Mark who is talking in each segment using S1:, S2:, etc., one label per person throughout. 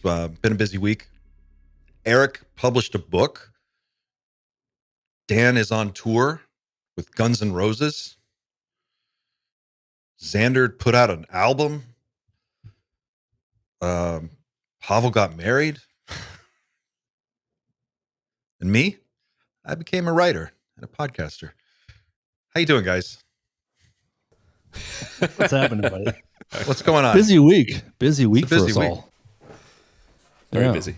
S1: It's been a busy week. Eric published a book. Dan is on tour with Guns N' Roses. Xander put out an album. Pavel got married. And me, I became a writer and a podcaster. How you doing, guys?
S2: What's happening, buddy?
S1: What's going on?
S2: Busy week for us all.
S3: Very busy.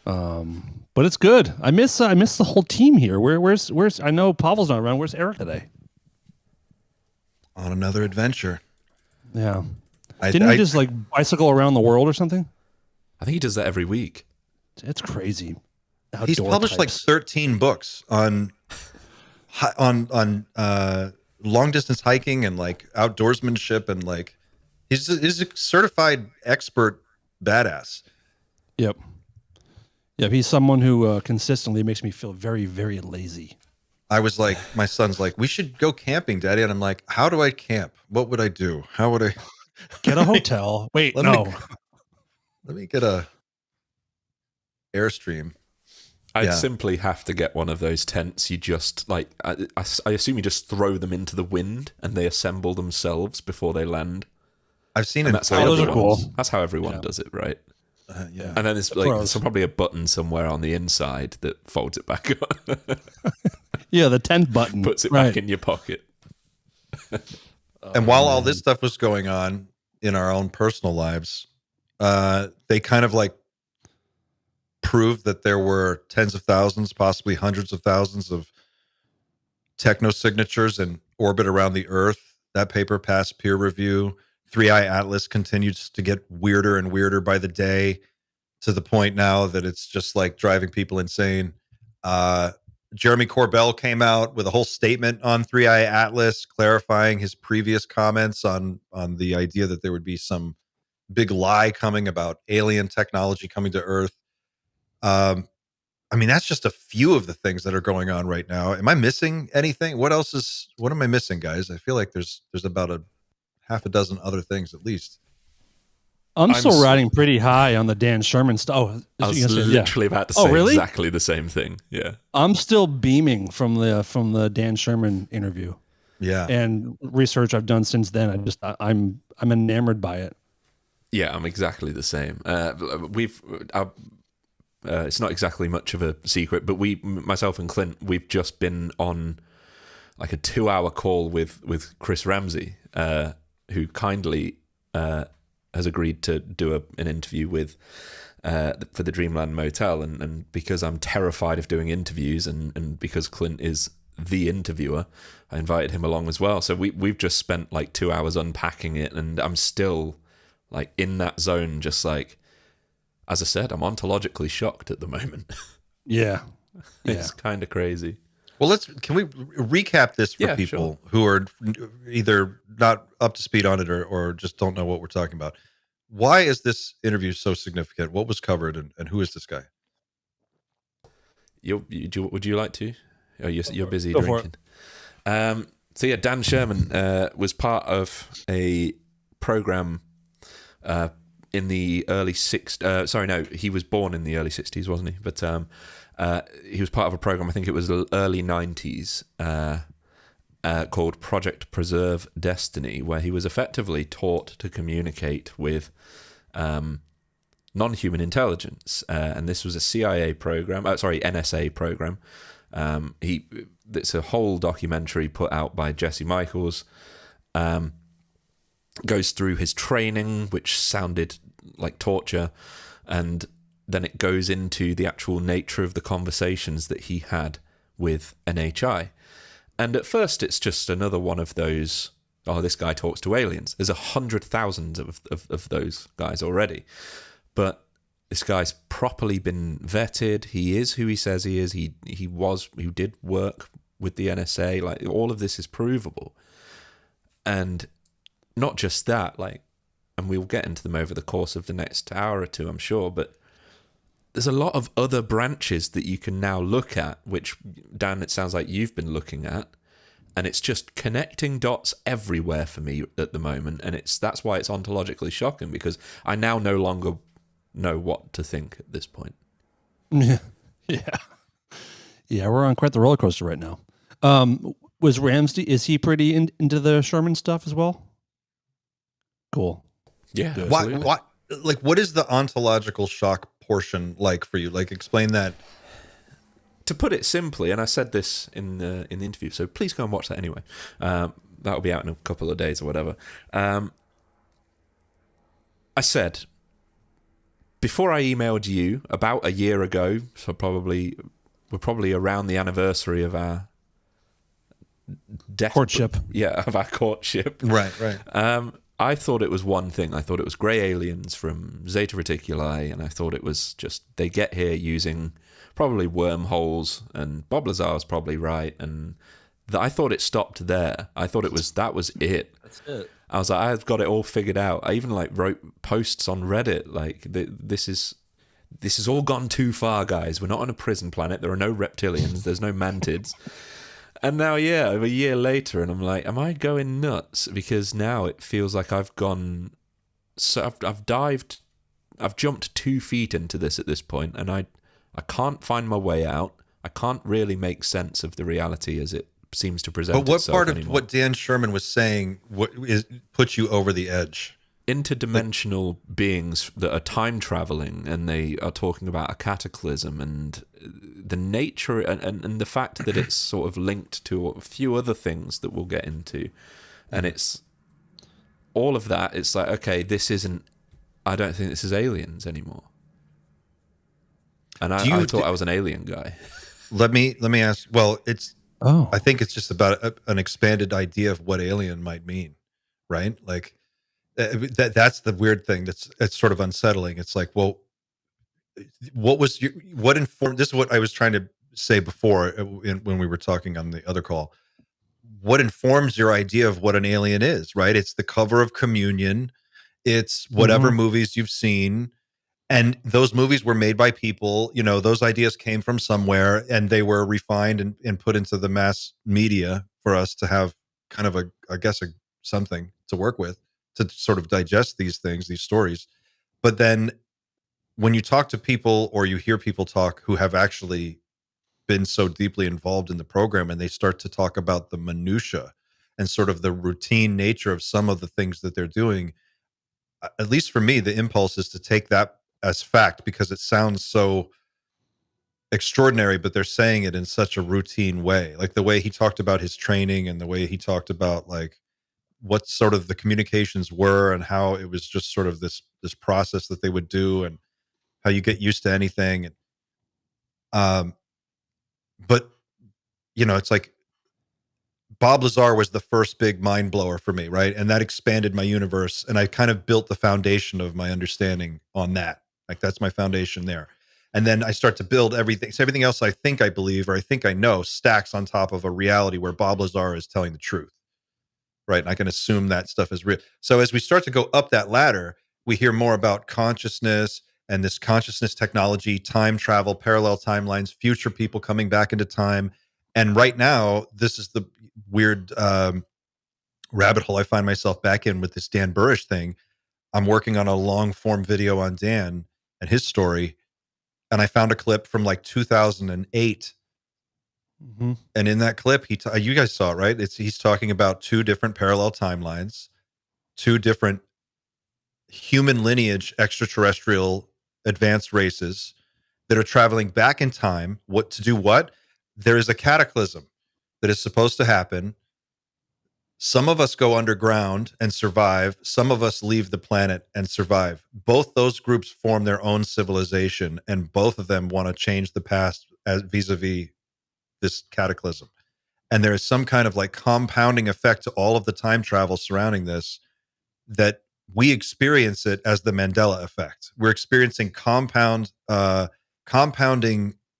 S2: But it's good. I miss the whole team here. Where's I know Pavel's not around. Where's Eric today?
S1: On another adventure.
S2: Yeah. Didn't he just like bicycle around the world or something?
S3: I think he does that every week.
S2: It's crazy.
S1: He's published like 13 books on long distance hiking and like outdoorsmanship, and like he's a certified expert badass.
S2: Yep. He's someone who consistently makes me feel very, very lazy.
S1: I was like, my son's like, we should go camping, Daddy. And I'm like, how do I camp? What would I do? How would I
S2: get a hotel? Wait, no.
S1: Let me get a Airstream.
S3: I'd simply have to get one of those tents. You just like, I assume you just throw them into the wind and they assemble themselves before they land.
S1: I've seen
S3: it.
S1: That's
S3: how everyone does it, right?
S1: Yeah.
S3: And then there's probably a button somewhere on the inside that folds it back up.
S2: Yeah, the tent button.
S3: Puts it back in your pocket.
S1: And while all this stuff was going on in our own personal lives, they kind of like proved that there were tens of thousands, possibly hundreds of thousands of technosignatures in orbit around the Earth. That paper passed peer review. 3i Atlas continues to get weirder and weirder by the day, to the point now that it's just like driving people insane. Jeremy Corbell came out with a whole statement on 3i Atlas clarifying his previous comments on the idea that there would be some big lie coming about alien technology coming to Earth. I mean, that's just a few of the things that are going on right now. Am I missing anything? What am I missing, guys? I feel like there's about a half a dozen other things at least.
S2: I'm still riding pretty high on the Dan Sherman stuff.
S3: Oh, I was literally about to say exactly the same thing. Yeah.
S2: I'm still beaming from the Dan Sherman interview.
S1: Yeah.
S2: And research I've done since then. I'm enamored by it.
S3: Yeah, I'm exactly the same. It's not exactly much of a secret, but myself and Clint, we've just been on like a 2-hour call with Chris Ramsey, who kindly has agreed to do an interview with for the Dreamland Motel, and because I'm terrified of doing interviews, and because Clint is the interviewer, I invited him along as well. So we've just spent like 2 hours unpacking it, and I'm still like in that zone, just like, as I said, I'm ontologically shocked at the moment.
S2: Yeah.
S3: It's kind of crazy.
S1: Well, can we recap this for people who are either not up to speed on it or just don't know what we're talking about? Why is this interview so significant? What was covered, and who is this guy?
S3: Would you like to? Oh, you're busy drinking. So yeah, Dan Sherman was part of a program in the early 60s. He was born in the early 60s, wasn't he? But he was part of a program, I think it was the early 90s, called Project Preserve Destiny, where he was effectively taught to communicate with non-human intelligence. And this was a CIA program, NSA program. It's a whole documentary put out by Jesse Michaels. Goes through his training, which sounded like torture, and then it goes into the actual nature of the conversations that he had with NHI. And at first it's just another one of those, this guy talks to aliens. There's 100,000 of those guys already. But this guy's properly been vetted. He is who he says he is. He did work with the NSA. Like, all of this is provable. And not just that, like, and we'll get into them over the course of the next hour or two, I'm sure, but there's a lot of other branches that you can now look at, which, Dan, it sounds like you've been looking at, and it's just connecting dots everywhere for me at the moment, and that's why it's ontologically shocking, because I now no longer know what to think at this point.
S2: Yeah. Yeah, we're on quite the roller coaster right now. Was Ramsey, is he pretty into the Sherman stuff as well? Cool.
S3: Yeah.
S2: Good.
S1: Why, like, what is the ontological shock portion like for you? Like, explain that.
S3: To put it simply, and I said this in the interview, so please go and watch that anyway. That'll be out in a couple of days or whatever. I said, before I emailed you about a year ago, so we're probably around the anniversary of our
S2: Courtship.
S3: Yeah, of our courtship.
S1: Right.
S3: I thought it was one thing. I thought it was grey aliens from Zeta Reticuli, and I thought it was just they get here using probably wormholes, and Bob Lazar's probably right, and I thought it stopped there. I thought that was it.
S2: That's it.
S3: I was like, I've got it all figured out. I even wrote posts on Reddit like this is all gone too far, guys. We're not on a prison planet. There are no reptilians. There's no mantids. And now, a year later, and I'm like, am I going nuts? Because now it feels like I've gone. So I've jumped 2 feet into this at this point, and I can't find my way out. I can't really make sense of the reality as it seems to present.
S1: But what
S3: itself
S1: part of
S3: anymore.
S1: what Dan Sherman was saying puts you over the edge?
S3: Interdimensional beings that are time traveling, and they are talking about a cataclysm and the nature and the fact that it's sort of linked to a few other things that we'll get into, and it's all of that. It's like, okay, I don't think this is aliens anymore, and I thought I was an alien guy.
S1: Let me ask. Well,
S2: Oh,
S1: I think it's just about an expanded idea of what alien might mean, right? Like. That's the weird thing. It's sort of unsettling. It's like, well, what informed? This is what I was trying to say before when we were talking on the other call. What informs your idea of what an alien is, right? It's the cover of Communion. It's whatever movies you've seen, and those movies were made by people. You know, those ideas came from somewhere, and they were refined and put into the mass media for us to have kind of something to work with, to sort of digest these things, these stories. But then when you talk to people or you hear people talk who have actually been so deeply involved in the program, and they start to talk about the minutia and sort of the routine nature of some of the things that they're doing, at least for me, the impulse is to take that as fact because it sounds so extraordinary, but they're saying it in such a routine way. Like the way he talked about his training and the way he talked about like what sort of the communications were and how it was just sort of this process that they would do and how you get used to anything. And, but you know, it's like Bob Lazar was the first big mind blower for me. Right. And that expanded my universe. And I kind of built the foundation of my understanding on that. Like that's my foundation there. And then I start to build everything. So everything else I think I believe, or I think I know, stacks on top of a reality where Bob Lazar is telling the truth. Right. And I can assume that stuff is real. So as we start to go up that ladder, we hear more about consciousness and this consciousness technology, time travel, parallel timelines, future people coming back into time. And right now, this is the weird rabbit hole I find myself back in with this Dan Burrish thing. I'm working on a long form video on Dan and his story. And I found a clip from like 2008.
S2: Mm-hmm.
S1: And in that clip, you guys saw it, right? He's talking about 2 different parallel timelines, 2 different human lineage, extraterrestrial advanced races that are traveling back in time. What to do? What? There is a cataclysm that is supposed to happen. Some of us go underground and survive. Some of us leave the planet and survive. Both those groups form their own civilization, and both of them want to change the past vis-a-vis this cataclysm. And there is some kind of like compounding effect to all of the time travel surrounding this, that we experience it as the Mandela effect. We're experiencing compounding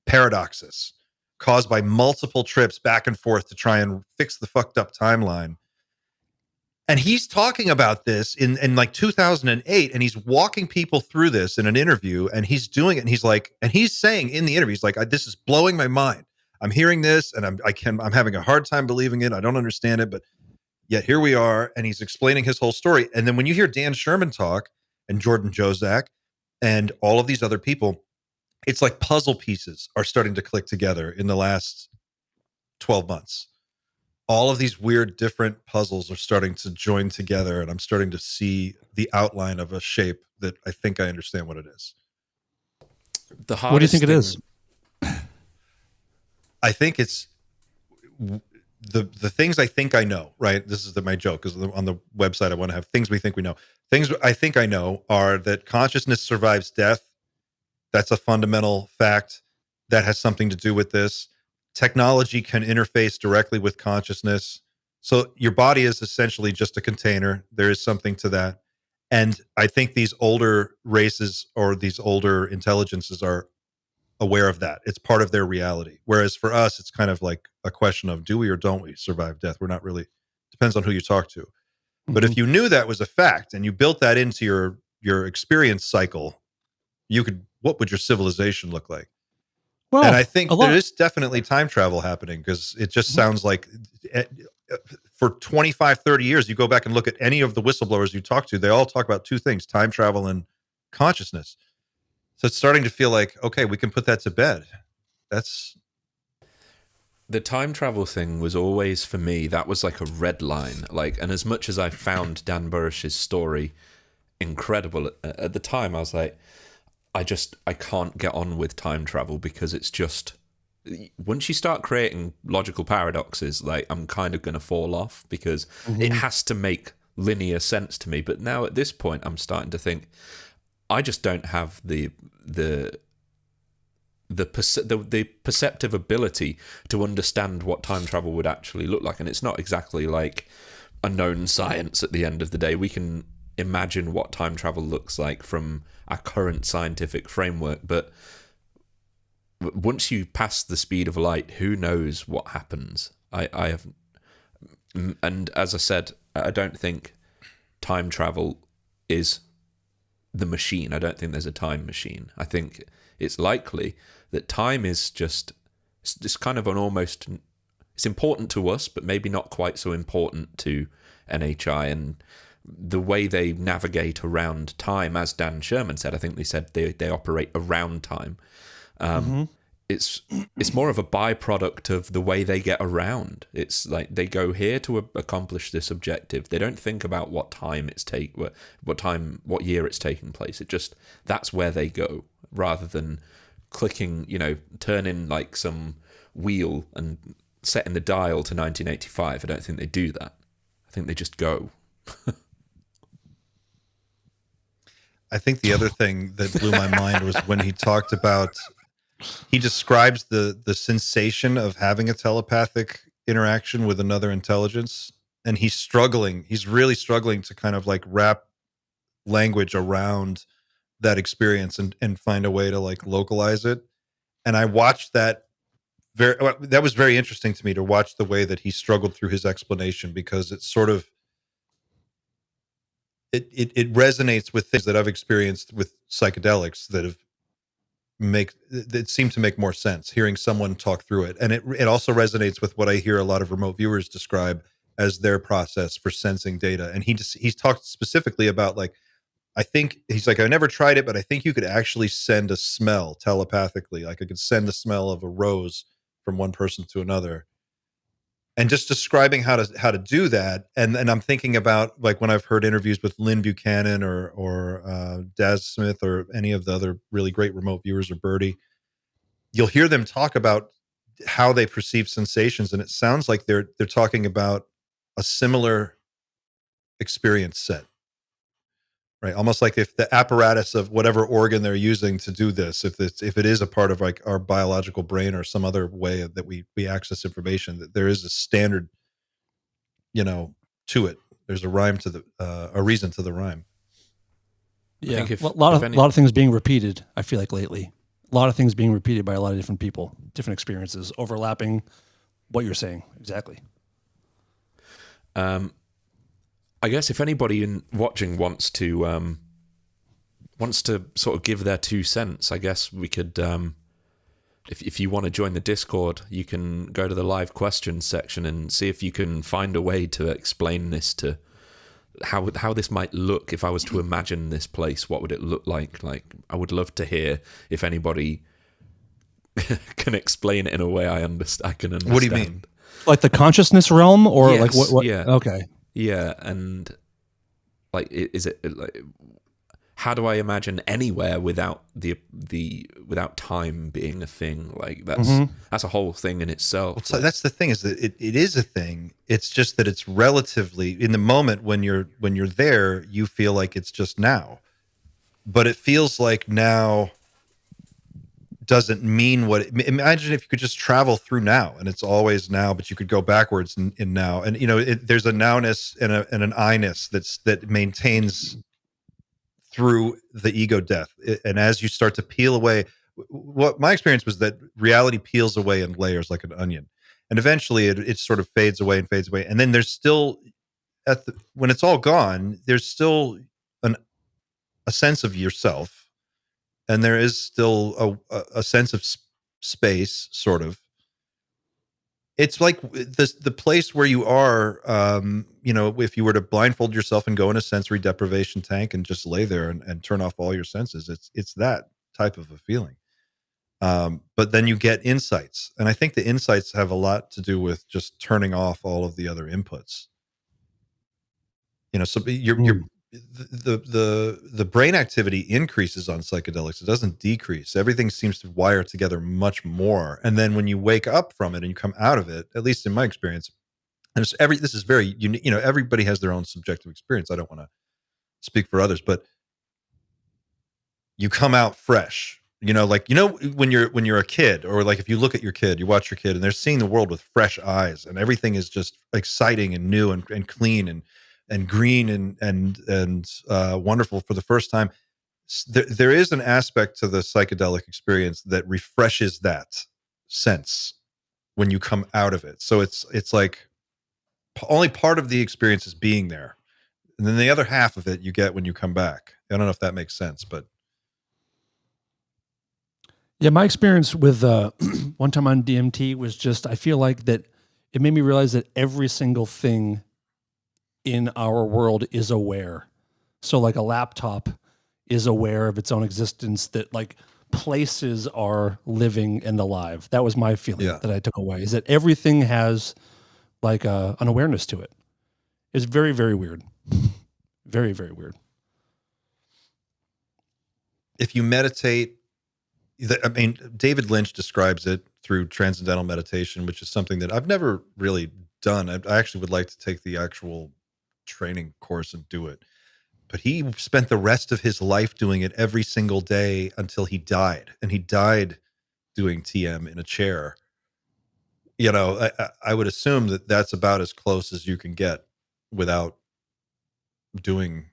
S1: paradoxes caused by multiple trips back and forth to try and fix the fucked up timeline. And he's talking about this in like 2008, and he's walking people through this in an interview, and he's doing it. And he's like, and he's saying in the interview, he's like, this is blowing my mind. I'm hearing this and I'm having a hard time believing it. I don't understand it, but yet here we are. And he's explaining his whole story. And then when you hear Dan Sherman talk and Jordan Jozak, and all of these other people. It's like puzzle pieces are starting to click together in the last 12 months. All of these weird different puzzles are starting to join together, and I'm starting to see the outline of a shape that I think I understand what it is.
S3: The
S2: What do you think it is?
S1: I think it's the things I think I know, right? This is my joke, because on the website I want to have things we think we know. Things I think I know are that consciousness survives death. That's a fundamental fact that has something to do with this. Technology can interface directly with consciousness. So your body is essentially just a container. There is something to that. And I think these older races or these older intelligences are aware of that. It's part of their reality. Whereas for us, it's kind of like a question of, do we or don't we survive death? We're not really, depends on who you talk to. But if you knew that was a fact and you built that into your experience cycle, you could, what would your civilization look like?
S2: Well,
S1: and I think there is definitely time travel happening, because it just sounds like for 25, 30 years, you go back and look at any of the whistleblowers you talk to, they all talk about two things: time travel and consciousness. So it's starting to feel like, okay, we can put that to bed. That's
S3: the time travel thing was always, for me, that was like a red line. Like, and as much as I found Dan Burrish's story incredible at the time, I was like, I can't get on with time travel, because it's just, once you start creating logical paradoxes, like, I'm kind of going to fall off, because it has to make linear sense to me. But now at this point, I'm starting to think, I just don't have the perceptive ability to understand what time travel would actually look like. And it's not exactly like a known science at the end of the day. We can imagine what time travel looks like from our current scientific framework, but once you pass the speed of light, who knows what happens? I have, and as I said, I don't think time travel is the machine. I don't think there's a time machine. I think it's likely that time is just, it's kind of an almost, it's important to us, but maybe not quite so important to NHI. And the way they navigate around time, as Dan Sherman said, I think they said they operate around time. It's more of a byproduct of the way they get around. It's like they go here to accomplish this objective. They don't think about what time it's what year it's taking place. It just, that's where they go, rather than clicking, turning like some wheel and setting the dial to 1985. I don't think they do that. I think they just go.
S1: I think the other thing that blew my mind was when he talked about, he describes the sensation of having a telepathic interaction with another intelligence, and he's really struggling to kind of like wrap language around that experience and find a way to like localize it. And I watched that that was very interesting to me, to watch the way that he struggled through his explanation, because it's sort of, it resonates with things that I've experienced with psychedelics that seem to make more sense, hearing someone talk through it. And it also resonates with what I hear a lot of remote viewers describe as their process for sensing data. And he's talked specifically about, like, I think he's like, I never tried it, but I think you could actually send a smell telepathically. Like, I could send the smell of a rose from one person to another. And just describing how to do that. And I'm thinking about, like, when I've heard interviews with Lynn Buchanan or Daz Smith or any of the other really great remote viewers, or Birdie, you'll hear them talk about how they perceive sensations. And it sounds like they're talking about a similar experience set, right? Almost like if the apparatus of whatever organ they're using to do this, if it is a part of like our biological brain or some other way that we access information, that there is a standard, to it. There's a rhyme to a reason to the rhyme.
S2: Yeah, a lot of things being repeated. I feel like lately, a lot of things being repeated by a lot of different people, different experiences, overlapping what you're saying. Exactly.
S3: I guess if anybody watching wants to sort of give their 2 cents, I guess we could, if you want to join the Discord, you can go to the live questions section and see if you can find a way to explain this to how this might look if I was to imagine this place. What would it look like? Like, I would love to hear if anybody can explain it in a way I can understand.
S1: What do you mean?
S2: Like the consciousness realm, or
S3: yes,
S2: like what?
S3: Yeah.
S2: Okay.
S3: Yeah, and like, is it like, how do I imagine anywhere without without time being a thing? Like, that's a whole thing in itself.
S1: So that's the thing, is that it is a thing. It's just that it's relatively, in the moment when you're there, you feel like it's just now, but it feels like now doesn't mean what imagine if you could just travel through now and it's always now, but you could go backwards in now, and there's a nowness and an I-ness that maintains through the ego death. And as you start to peel away, what my experience was that reality peels away in layers like an onion, and eventually it sort of fades away, and then there's still when it's all gone, there's still a sense of yourself. And there is still a sense of space, sort of. It's like the place where you are, if you were to blindfold yourself and go in a sensory deprivation tank and just lay there and turn off all your senses, it's that type of a feeling. But then you get insights. And I think the insights have a lot to do with just turning off all of the other inputs. So you're the brain activity increases on psychedelics. It doesn't decrease. Everything seems to wire together much more. And then when you wake up from it and you come out of it, at least in my experience, and this is very unique. Everybody has their own subjective experience. I don't want to speak for others, but you come out fresh. When you're a kid, or like if you look at your kid, you watch your kid, and they're seeing the world with fresh eyes, and everything is just exciting and new and clean and green and wonderful for the first time. There is an aspect to the psychedelic experience that refreshes that sense when you come out of it. So it's like only part of the experience is being there, and then the other half of it you get when you come back. I don't know if that makes sense, but
S2: yeah, my experience with one time on DMT was just, I feel like that it made me realize that every single thing in our world is aware. So like a laptop is aware of its own existence, that like places are living and alive. That was my feeling that I took away, is that everything has like an awareness to it. It's very, very weird. Very, very weird.
S1: If you meditate, David Lynch describes it through transcendental meditation, which is something that I've never really done. I actually would like to take the actual training course and do it, but he spent the rest of his life doing it every single day until he died, and he died doing TM in a chair. I would assume that that's about as close as you can get without doing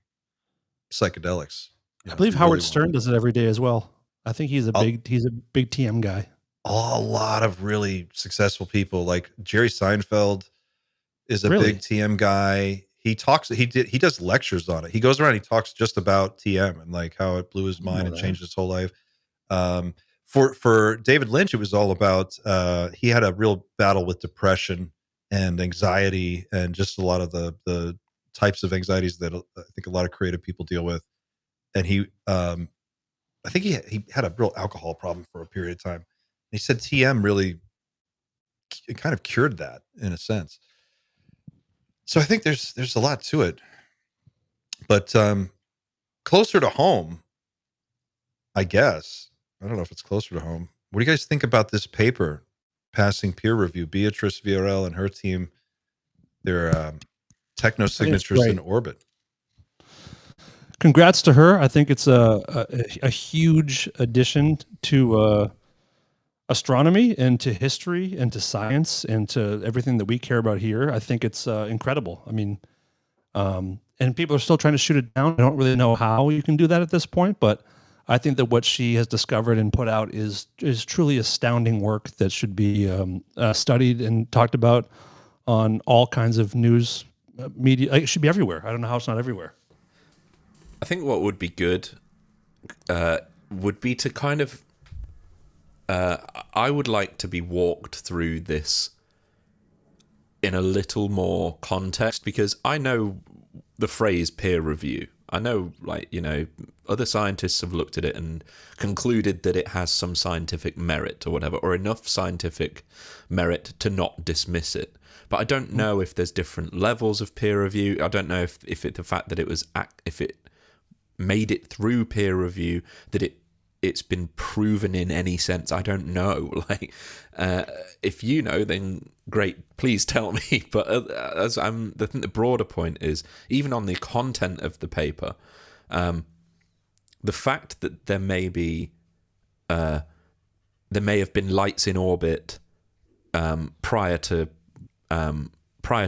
S1: psychedelics.
S2: I believe Howard Stern does it every day as well. I think he's a big TM guy.
S1: A lot of really successful people, like Jerry Seinfeld is a big TM guy. He does lectures on it. He goes around, he talks just about TM and like how it blew his mind and changed his whole life. For David Lynch, it was all about, he had a real battle with depression and anxiety and just a lot of the types of anxieties that I think a lot of creative people deal with. And he, I think he had a real alcohol problem for a period of time. He said TM really kind of cured that in a sense. So I think there's a lot to it, but closer to home, I guess. I don't know if it's closer to home. What do you guys think about this paper passing peer review? Beatriz Villarroel and her team, their Technosignatures in orbit.
S2: Congrats to her. I think it's a huge addition to astronomy and to history and to science and to everything that we care about here. I think it's incredible. I mean, and people are still trying to shoot it down. I don't really know how you can do that at this point, but I think that what she has discovered and put out is truly astounding work that should be studied and talked about on all kinds of news media. It should be everywhere. I don't know how it's not everywhere.
S3: I think what would be good would be to kind of, I would like to be walked through this in a little more context, because I know the phrase peer review. I know, like, other scientists have looked at it and concluded that it has some scientific merit or whatever, or enough scientific merit to not dismiss it. But I don't know if there's different levels of peer review. I don't know if the fact that if it made it through peer review, that it's been proven in any sense. I don't know. Like, if you know, then great, please tell me. But I think the broader point is, even on the content of the paper, the fact that there may have been lights in orbit prior to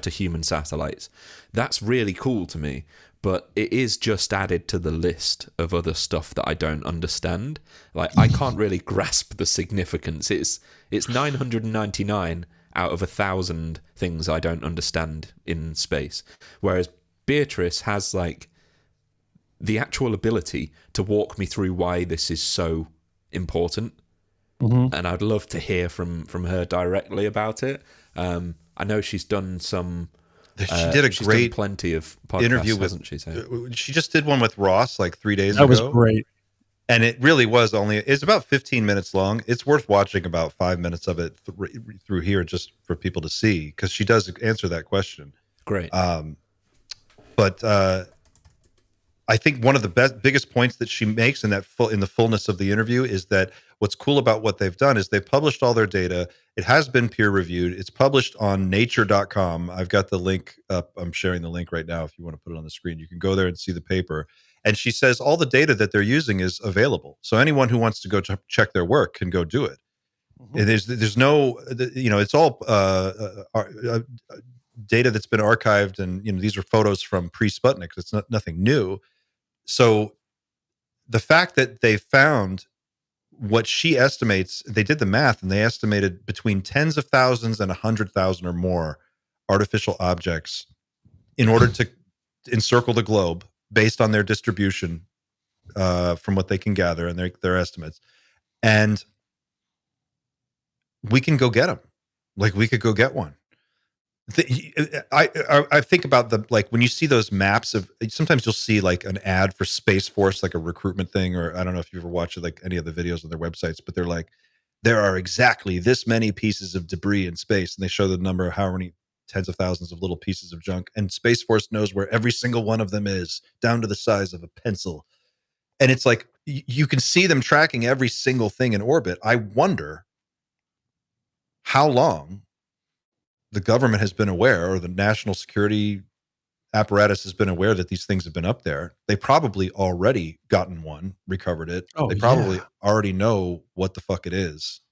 S3: human satellites, that's really cool to me. But it is just added to the list of other stuff that I don't understand. Like, I can't really grasp the significance. It's 999 out of 1,000 things I don't understand in space. Whereas Beatrice has, like, the actual ability to walk me through why this is so important. Mm-hmm. And I'd love to hear from her directly about it. I know she's done some...
S1: She did a great
S3: plenty of podcasts,
S1: interview with,
S3: hasn't she? So.
S1: She just did one with Ross like 3 days ago.
S2: That was great.
S1: And it really was it's about 15 minutes long. It's worth watching about 5 minutes of it through here just for people to see, because she does answer that question.
S3: Great.
S1: But I think one of the biggest points that she makes in the fullness of the interview is that what's cool about what they've done is they've published all their data. It has been peer reviewed. It's published on nature.com. I've got the link up. I'm sharing the link right now. If you want to put it on the screen, you can go there and see the paper. And she says all the data that they're using is available. So anyone who wants to go check their work can go do it. Mm-hmm. And there's no, it's all data that's been archived. And, these are photos from pre-Sputnik. It's nothing new. So the fact that they found what she estimates, they did the math and they estimated between tens of thousands and 100,000 or more artificial objects in order to encircle the globe based on their distribution, from what they can gather and their estimates. And we can go get them. Like, we could go get one. I think about when you see those maps of, sometimes you'll see like an ad for Space Force, like a recruitment thing, or I don't know if you've ever watched like any of the videos on their websites, but they're like, there are exactly this many pieces of debris in space, and they show the number of how many tens of thousands of little pieces of junk, and Space Force knows where every single one of them is, down to the size of a pencil. And it's like, you can see them tracking every single thing in orbit. I wonder how long the government has been aware, or the national security apparatus has been aware, that these things have been up there. They probably already gotten one, recovered it. They probably already know what the fuck it is.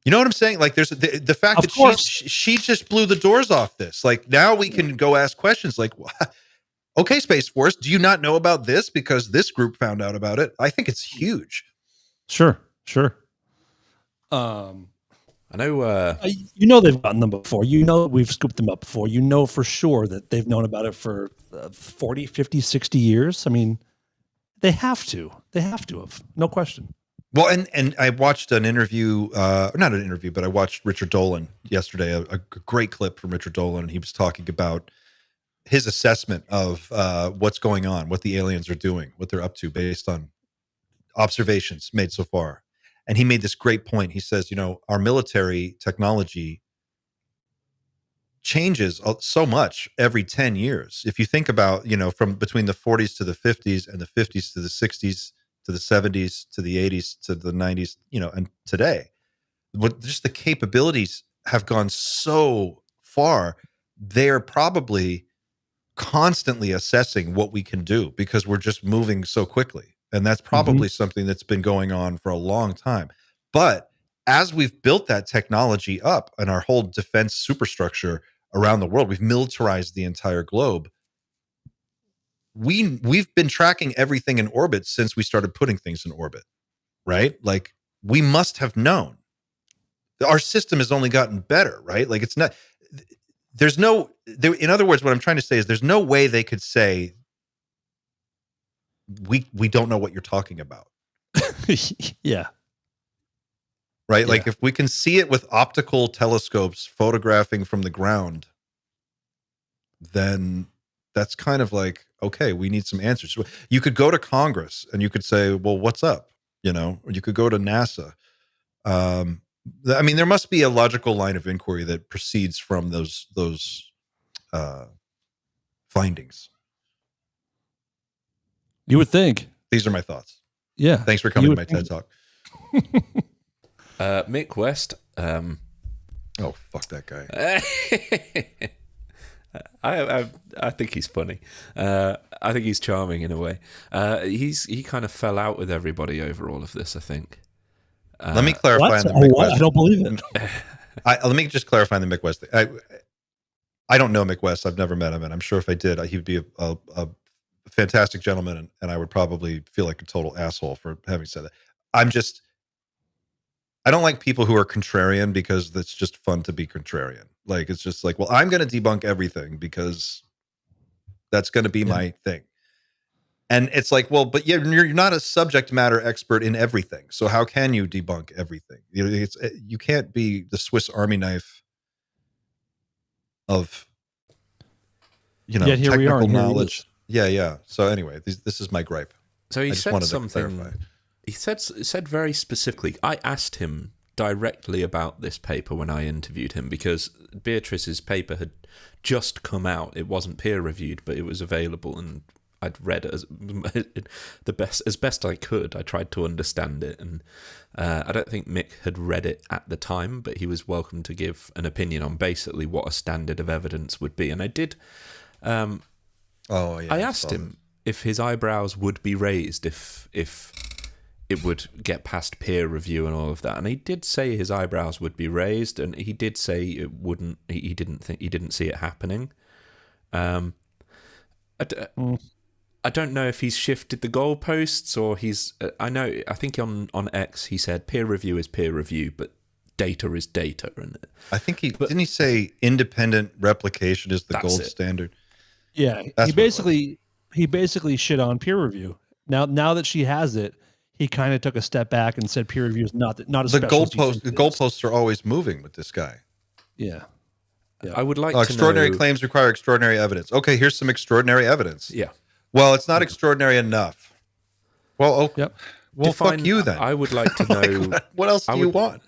S1: You know what I'm saying? Like, there's the fact that she just blew the doors off this. Like, now we can go ask questions like, okay, Space Force, do you not know about this because this group found out about it? I think it's huge.
S2: Sure.
S3: I know.
S2: They've gotten them before. We've scooped them up before. For sure that they've known about it for 40, 50, 60 years. I mean, they have to. They have to have. No question.
S1: Well, and I watched an interview, not an interview, but I watched Richard Dolan yesterday, a great clip from Richard Dolan, and he was talking about his assessment of what's going on, what the aliens are doing, what they're up to based on observations made so far. And he made this great point. He says, our military technology changes so much every 10 years. If you think about, from between the 40s to the 50s, and the 50s to the 60s, to the 70s, to the 80s, to the 90s, and today, just the capabilities have gone so far. They're probably constantly assessing what we can do because we're just moving so quickly. And that's probably something that's been going on for a long time. But as we've built that technology up and our whole defense superstructure around the world, we've militarized the entire globe. We've been tracking everything in orbit since we started putting things in orbit, right? Like, we must have known. Our system has only gotten better, right? Like, it's not, in other words, what I'm trying to say is there's no way they could say, we don't know what you're talking about.
S2: Yeah.
S1: Right? Yeah. Like, if we can see it with optical telescopes photographing from the ground, then that's kind of like, okay, we need some answers. You could go to Congress and you could say, well, what's up? Or you could go to NASA. I mean, there must be a logical line of inquiry that proceeds from those findings.
S2: You would think.
S1: These are my thoughts.
S2: Yeah.
S1: Thanks for coming to my TED Talk.
S3: Mick West.
S1: Oh, fuck that guy.
S3: I think he's funny. I think he's charming in a way. He kind of fell out with everybody over all of this, I think.
S1: Let me clarify on the Mick West.
S2: I don't believe it.
S1: Let me just clarify on the Mick West thing. I don't know Mick West. I've never met him, and I'm sure if I did, he would be a fantastic gentleman, and I would probably feel like a total asshole for having said that. I don't like people who are contrarian because it's just fun to be contrarian. Like, it's just like, well, I'm going to debunk everything because that's going to be my thing. And it's like, well, but you're not a subject matter expert in everything. So how can you debunk everything? You can't be the Swiss Army knife of, technical knowledge. Yeah. So anyway, this is my gripe.
S3: So he said something. He said very specifically. I asked him directly about this paper when I interviewed him because Beatriz's paper had just come out. It wasn't peer reviewed, but it was available, and I'd read it as best I could. I tried to understand it, and I don't think Mick had read it at the time, but he was welcome to give an opinion on basically what a standard of evidence would be. And I did. I asked him if his eyebrows would be raised if it would get past peer review and all of that, and he did say his eyebrows would be raised, and he did say it wouldn't. He didn't see it happening. I don't know if he's shifted the goalposts or he's. I think on X he said peer review is peer review, but data is data, and
S1: I think didn't he say independent replication is the gold standard.
S2: Yeah, he basically shit on peer review. Now that she has it, he kind of took a step back and said peer review is not a
S1: the goalpost. The goalposts are always moving with this guy.
S2: Yeah.
S3: I would like
S1: extraordinary claims require extraordinary evidence. Okay, here's some extraordinary evidence.
S3: Yeah.
S1: Well, it's not extraordinary enough. Well,
S2: yep.
S1: Well, fuck you then.
S3: I would like to know
S1: what else do you want?